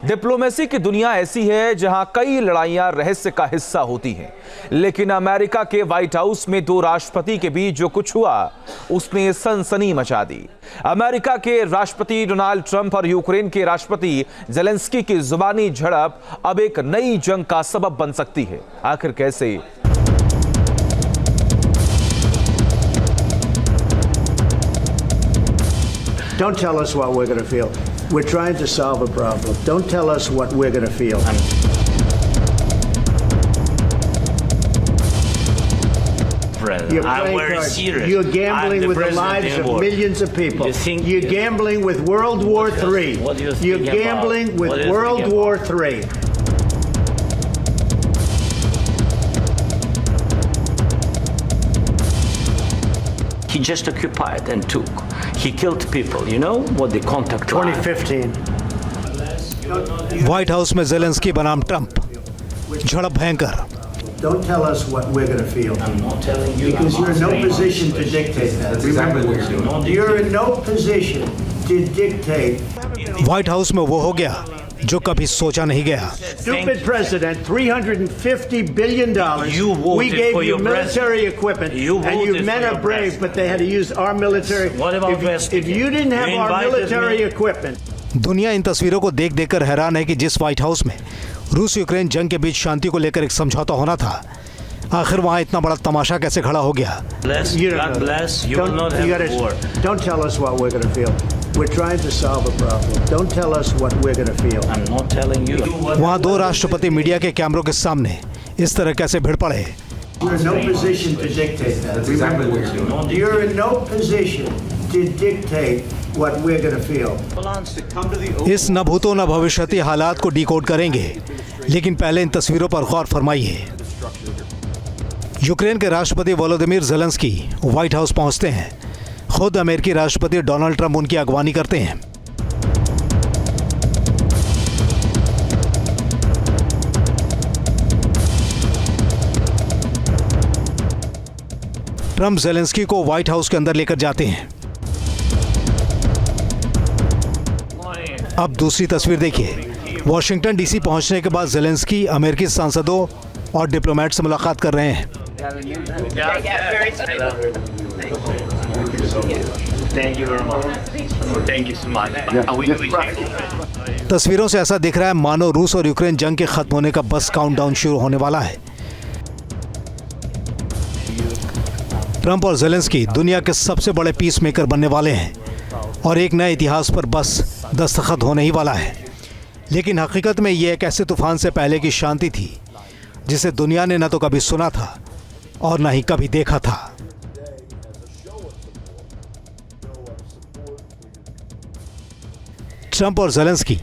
Diplomacy की दुनिया ऐसी है जहां कई लड़ाइयां रहस्य का हिस्सा होती हैं, लेकिन अमेरिका के व्हाइट हाउस में दो राष्ट्रपति के बीच जो कुछ हुआ उसने सनसनी मचा दी। अमेरिका के राष्ट्रपति डोनाल्ड ट्रंप और यूक्रेन के राष्ट्रपति ज़ेलेंस्की की जुबानी झड़प अब एक नई जंग का सबब बन सकती है। आखिर कैसे? Don't tell us what we're going to feel. We're trying to solve a problem. Don't tell us what we're going to feel. I'm very serious. You're gambling with the lives of millions of people. You're gambling with World War III. You're gambling with World War III. He just occupied and took. He killed people. You know what the contact 2015. White house में Zelensky बनाम Trump, झड़प भयंकर। Don't tell us what we're going to feel. I'm not telling you. Because you're in no position to dictate that. Remember this. You're in no position to dictate. White house में वो हो गया जो कभी सोचा नहीं गया। Stupid president, $350 billion. We gave you military equipment, and your men are brave, but they had to use our military. If you didn't have our military equipment. दुनिया इन तस्वीरों को देख देखकर हैरान है कि जिस व्हाइट हाउस में रूस यूक्रेन जंग के बीच शांति को लेकर एक समझौता होना था, आखिर वहां इतना बड़ा तमाशा कैसे खड़ा हो गया? God bless. You will not have war. Don't tell us what we're going to feel. We're trying to solve a problem. Don't tell us what we're going to feel. I'm not telling you. वहां दो राष्ट्रपति media के कैमरों के सामने इस तरह कैसे भिड़ पड़े? You're in no position to dictate that. Remember this. You're in no position to dictate what we're going to feel. इस न भूतो न भविष्यति हालात को डिकोड करेंगे, लेकिन पहले इन तस्वीरों पर गौर फरमाइए। यूक्रेन के राष्ट्रपति वोलोदिमीर ज़ेलेंस्की व्हाइट हाउस पहुंचते हैं। खुद अमेरिकी राष्ट्रपति डोनाल्ड ट्रंप उनकी अगवानी करते हैं। ट्रंप ज़ेलेंस्की को व्हाइट हाउस के अंदर लेकर जाते हैं। अब दूसरी तस्वीर देखिए। वॉशिंगटन डीसी पहुंचने के बाद ज़ेलेंस्की अमेरिकी सांसदों और डिप्लोमेट से मुलाकात कर रहे हैं। तस्वीरों से ऐसा दिख रहा है मानो रूस और यूक्रेन जंग के खत्म होने का बस काउंटडाउन शुरू होने वाला है। ट्रंप और ज़ेलेंस्की दुनिया के सबसे बड़े पीस मेकर बनने वाले हैं और एक नए इतिहास पर बस दस्तखत होने ही वाला है। लेकिन हकीकत में ये एक ऐसे तूफान से पहले की शांति थी जिसे दुनिया ने न तो कभी सुना था और न ही कभी देखा था। ट्रंप और ज़ेलेंस्की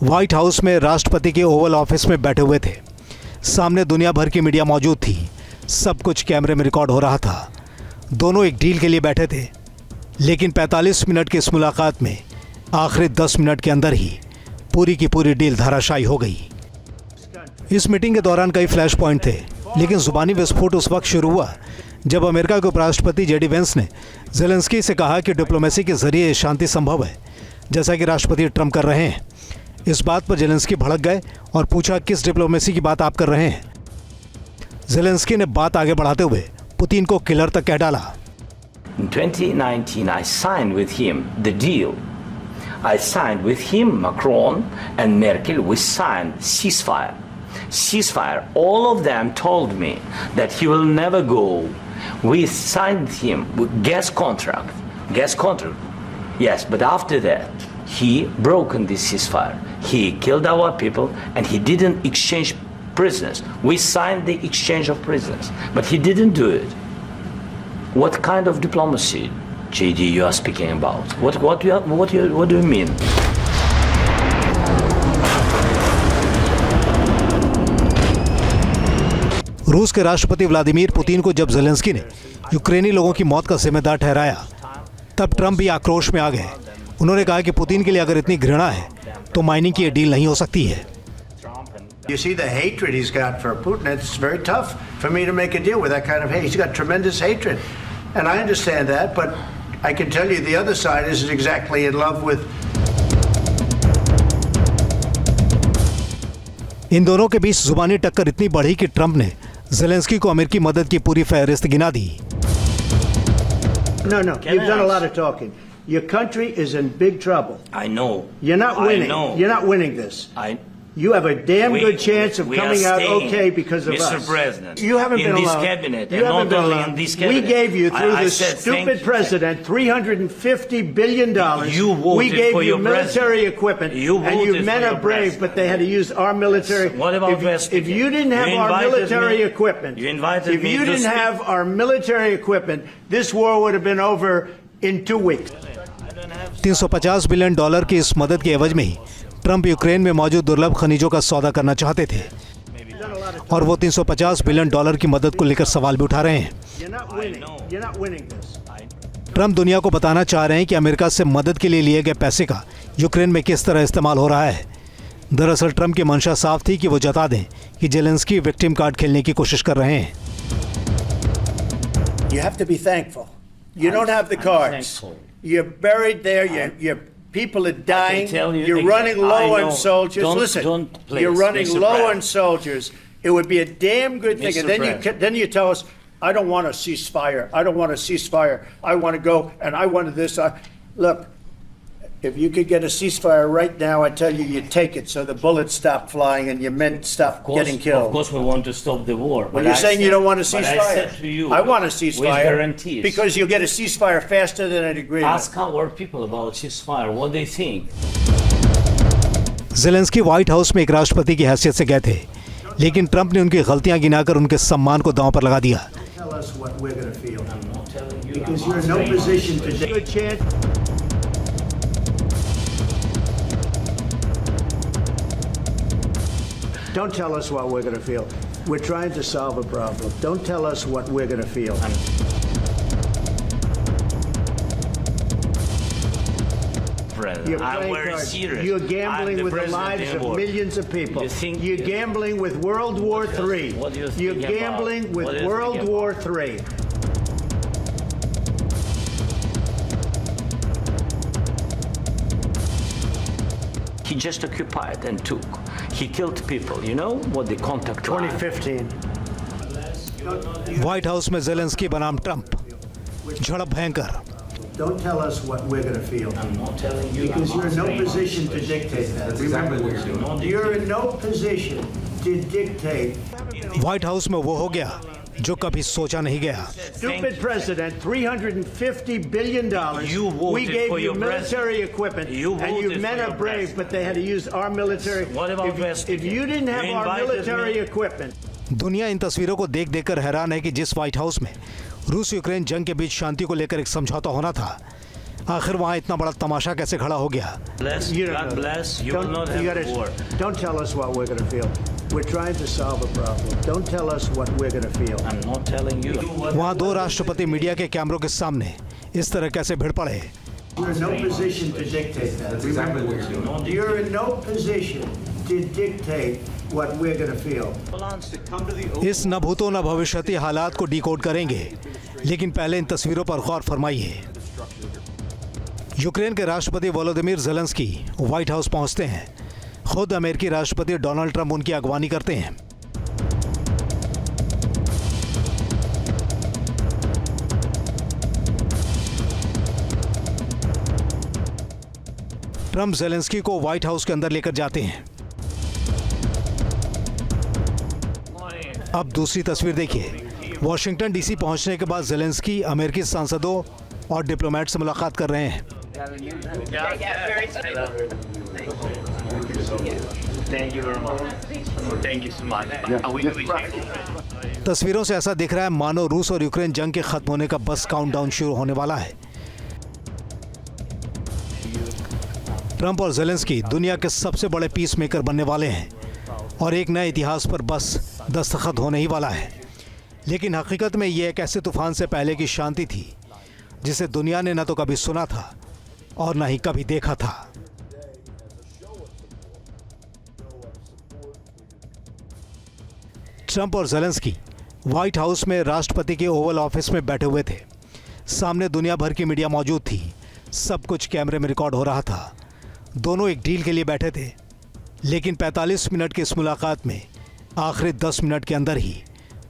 व्हाइट हाउस में राष्ट्रपति के ओवल ऑफिस में बैठे हुए थे। सामने दुनिया भर की मीडिया मौजूद थी। सब कुछ कैमरे में रिकॉर्ड हो रहा था। दोनों एक डील के लिए बैठे थे, लेकिन 45 मिनट की इस मुलाकात में आखिरी 10 मिनट के अंदर ही पूरी की पूरी डील धराशायी हो गई। इस मीटिंग के दौरान कई फ्लैश पॉइंट थे, लेकिन जुबानी विस्फोट उस वक्त शुरू हुआ जब अमेरिका के उपराष्ट्रपति जेडी वेंस ने ज़ेलेंस्की से कहा कि डिप्लोमेसी के जरिए शांति संभव है, जैसा कि राष्ट्रपति ट्रंप कर रहे हैं। इस बात पर ज़ेलेंस्की भड़क गए और पूछा, किस डिप्लोमेसी की बात आप कर रहे हैं? ज़ेलेंस्की ने बात आगे बढ़ाते हुए पुतिन को किलर तक कह डाला। In 2019, I signed with him the deal. I signed with him, Macron and Merkel. We signed ceasefire. Ceasefire. All of them told me that he will never go. We signed him with gas contract. Gas contract. Yes, but after that, he broken this ceasefire. He killed our people and he didn't exchange prisoners. We signed the exchange of prisoners, but he didn't do it. What kind of diplomacy, JD, you are speaking about? What do you mean? रूस के राष्ट्रपति Vladimir Putin को जब Zelensky ने यूक्रेनी लोगों की मौत का जिम्मेदार ठहराया, तब ट्रंप भी आक्रोश में आ गए। उन्होंने कहा कि पुतिन के लिए अगर इतनी घृणा है तो माइनिंग की ये डील नहीं हो सकती है। You see the hatred he's got for Putin. It's very tough for me to make a deal with that kind of hate. He's got tremendous hatred. And I understand that, but I can tell you the other side isn't exactly in love with इन दोनों के बीच जुबानी टक्कर इतनी बढ़ी कि Trump ने Zelensky को अमेरिकी मदद की पूरी फहरिस्त गिना दी। No, you've done a lot of talking. Your country is in big trouble. I know. You're not winning. I know. You're not winning this. You have a damn good chance of coming out okay because of us. Mr. President, you haven't been in this alone. cabinet, you and haven't not been only alone. in this cabinet. We gave you through this stupid president $350 billion. You voted we gave for you your military president. equipment. You and you voted men for are your brave, president. but they had to use our military. What about if you didn't have our military equipment, you invited if me you to didn't speak. have our military equipment, this war would have been over in 2 weeks. $350 billion की इस मदद के एवज में ही Trump Ukraine में मौजूद दुर्लभ खनिजों का सौदा करना चाहते थे और वो $350 बिलियन की मदद को लेकर सवाल भी उठा रहे हैं। You're not winning this. Trump दुनिया को बताना चाह रहे हैं कि अमेरिका से मदद के लिए लिए गए पैसे का यूक्रेन में किस तरह इस्तेमाल हो रहा है। दरअसल ट्रंप की मंशा साफ थी कि वो जता दें कि ज़ेलेंस्की विक्टिम कार्ड खेलने की कोशिश कर रहे हैं। You have to be thankful. You don't have the cards. You're buried there. Your people are dying. You're running low on soldiers. Listen, you're running low on soldiers. It would be a damn good thing. And then you tell us, I don't want a ceasefire. I don't want a ceasefire. I want to go and I wanted this. Look, if you could get a ceasefire right now, I tell you, you take it so the bullets stop flying and your men stop getting killed. Of course, we want to stop the war. But you're saying you don't want a ceasefire. But I said to you, I want a ceasefire. with guarantees. Because you'll get a ceasefire faster than an agreement. Ask our people about ceasefire, what they think. Zelensky white house में एक राष्ट्रपति की हैसियत से गए थे, लेकिन Trump ने उनकी गलतियां गिनाकर उनके सम्मान को दांव पर लगा दिया। Tell us what we're going to feel. I'm not telling you. Because you're in no position to take a chance. Don't tell us what we're going to feel. We're trying to solve a problem. Don't tell us what we're going to feel. You're I'm playing very cards. serious. You're gambling I'm with the president lives in of war. millions of people. You think- You're gambling with World War III. What do you think You're about? gambling What do with you World think War III. He just occupied and took. He killed people. You know what the contact line? 2015. White house में Zelensky बनाम Trump, झड़प भयंकर। Don't tell us what we're going to feel. I'm not telling you. Because you're in no position to dictate that. Remember this. You're in no position to dictate. White house में वो हो गया जो कभी सोचा नहीं गया। Stupid president, $350 billion. You voted we gave for you your military president. equipment. You and your voted men for are your brave, president. but they had to use our military. What about if you didn't have You our invited military me. equipment. दुनिया इन तस्वीरों को देख देखकर हैरान है कि जिस white house में रूस यूक्रेन जंग के बीच शांति को लेकर एक समझौता होना था, आखिर वहां इतना बड़ा तमाशा कैसे खड़ा हो गया। Bless, You don't God know. bless. You will not you have war. Don't tell us what we're going to feel. We're trying to solve a problem. Don't tell us what we're going to feel. I'm not telling you. वहां दो राष्ट्रपति media के कैमरों के सामने इस तरह कैसे भिड़ पड़े। You're in no position to dictate that. Remember this. You're in no position to dictate what we're going to feel. इस न भूतो न भविष्यति हालात को डिकोड करेंगे, लेकिन पहले इन तस्वीरों पर गौर फरमाइए। यूक्रेन के राष्ट्रपति वोलोदिमीर ज़ेलेंस्की व्हाइट हाउस पहुंचते हैं। खुद अमेरिकी राष्ट्रपति डोनाल्ड ट्रंप उनकी अगवानी करते हैं। ट्रंप ज़ेलेंस्की को व्हाइट हाउस के अंदर लेकर जाते हैं। अब दूसरी तस्वीर देखिए। वॉशिंगटन डीसी पहुंचने के बाद ज़ेलेंस्की अमेरिकी सांसदों और डिप्लोमेट से मुलाकात कर रहे हैं। तस्वीरों से ऐसा दिख रहा है मानो रूस और यूक्रेन जंग के खत्म होने का बस काउंटडाउन शुरू होने वाला है। ट्रंप और ज़ेलेंस्की दुनिया के सबसे बड़े पीस मेकर बनने वाले हैं और एक नए इतिहास पर बस दस्तखत होने ही वाला है। लेकिन हकीकत में ये एक ऐसे तूफान से पहले की शांति थी जिसे दुनिया ने न तो कभी सुना था और न ही कभी देखा था। ट्रंप और ज़ेलेंस्की व्हाइट हाउस में राष्ट्रपति के ओवल ऑफिस में बैठे हुए थे। सामने दुनिया भर की मीडिया मौजूद थी। सब कुछ कैमरे में रिकॉर्ड हो रहा था। दोनों एक डील के लिए बैठे थे लेकिन 45 मिनट की इस मुलाकात में आखिरी 10 मिनट के अंदर ही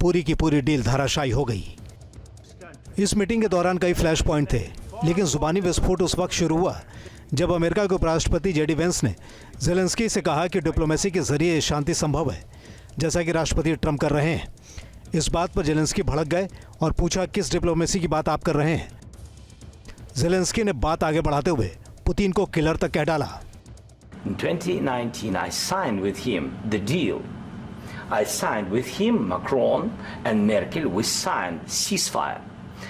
पूरी की पूरी डील धराशायी हो गई। इस मीटिंग के दौरान कई फ्लैश पॉइंट थे, लेकिन जुबानी विस्फोट उस वक्त शुरू हुआ जब अमेरिका के उपराष्ट्रपति जेडी वेंस ने ज़ेलेंस्की से कहा कि डिप्लोमेसी के जरिए शांति संभव है, जैसा कि राष्ट्रपति ट्रंप कर रहे हैं। इस बात पर ज़ेलेंस्की भड़क गए और पूछा, किस डिप्लोमेसी की बात आप कर रहे हैं? ज़ेलेंस्की ने बात आगे बढ़ाते हुए पुतिन को किलर तक कह डाला। In 2019, I signed with him the deal. I signed with him, Macron and Merkel, we signed ceasefire.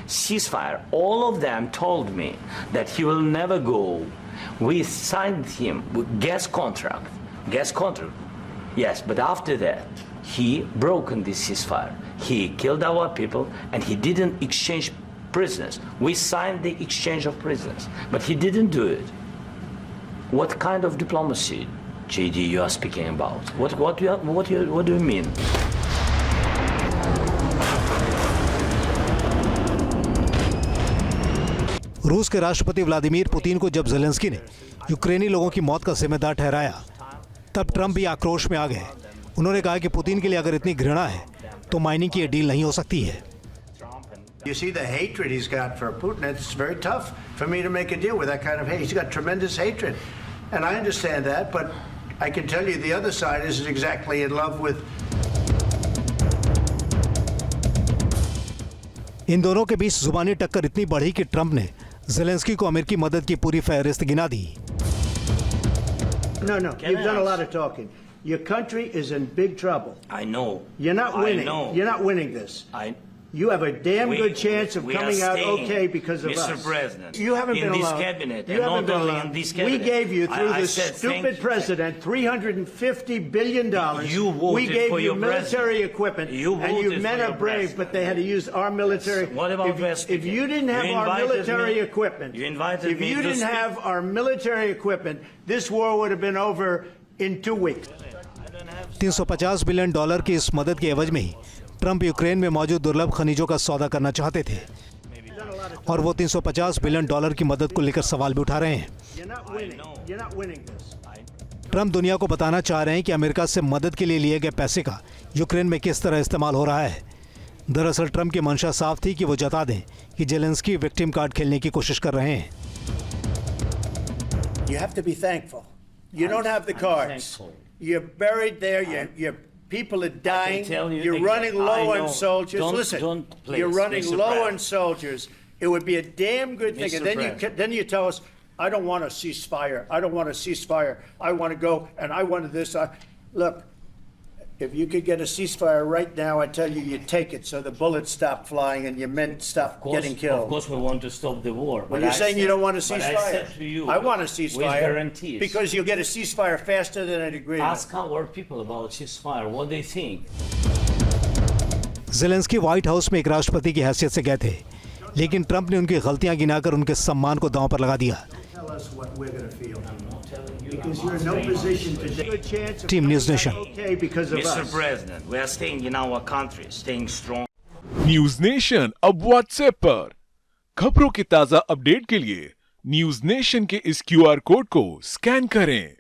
Ceasefire. All of them told me that he will never go. We signed with him with gas contract. Gas contract. Yes, but after that, he broken this ceasefire. He killed our people and he didn't exchange prisoners. We signed the exchange of prisoners, but he didn't do it. What kind of diplomacy, JD, you are speaking about? What do you mean? रूस के राष्ट्रपति Vladimir Putin को जब Zelensky ने यूक्रेनी लोगों की मौत का जिम्मेदार ठहराया, तब ट्रंप भी आक्रोश में आ गए। उन्होंने कहा कि पुतिन के लिए अगर इतनी घृणा है तो माइनिंग की ये डील नहीं हो सकती है। You see the hatred he's got for Putin. It's very tough for me to make a deal with that kind of hate. He's got tremendous hatred. And I understand that, but I can tell you the other side isn't exactly in love with. इन दोनों के बीच जुबानी टक्कर इतनी बढ़ी कि Trump ने Zelensky को अमेरिकी मदद की पूरी फहरिस्त गिना दी। No, you've done a lot of talking. Your country is in big trouble. I know. You're not winning. I know. You're not winning this. You have a damn good chance of coming out okay because of us. Mr. President, you haven't been in this alone. cabinet, you and haven't not been only alone. in this cabinet. We gave you through I this said, stupid president $350 billion. You voted we gave for you your military president. equipment, You and you voted men for are your brave, president. but they had to use our military. What about if you didn't have You our invited military me. equipment, You invited if me you to didn't speak. have our military equipment, this war would have been over in 2 weeks. $350 billion की इस मदद के एवज में ही Trump Ukraine में मौजूद दुर्लभ खनिजों का सौदा करना चाहते थे, और वो $350 बिलियन की मदद को लेकर सवाल भी उठा रहे हैं। You're not winning this. Trump दुनिया को बताना चाह रहे हैं कि अमेरिका से मदद के लिए लिए गए पैसे का यूक्रेन में किस तरह इस्तेमाल हो रहा है। दरअसल ट्रंप की मंशा साफ थी कि वो जता दें कि ज़ेलेंस्की विक्टिम कार्ड खेलने की कोशिश कर रहे हैं। You have to be thankful. You don't have the cards. You're buried there. Your people are dying. You're running low on soldiers. Listen, you're running low on soldiers. It would be a damn good thing. And then you tell us, I don't want a ceasefire. I don't want a ceasefire. I want to go and I wanted this. Look, if you could get a ceasefire right now, I tell you, you take it so the bullets stop flying and your men stop getting killed. Of course, we want to stop the war. Well, you're saying you don't want a ceasefire. But I said to you, I want a ceasefire. with guarantees. Because you'll get a ceasefire faster than an agreement. Ask our people about ceasefire, what they think. Zelensky white house में एक राष्ट्रपति की हैसियत से गए थे, लेकिन Trump ने उनकी गलतियां गिनाकर उनके सम्मान को दांव पर लगा दिया। Tell us what we're going to feel. Because you're in no position to take a chance. Team News Nation. Okay, because of Mr. us. President, we are staying in our country, staying strong. News nation अब WhatsApp पर खबरों के ताजा update के लिए news nation के इस QR code को स्कैन करें।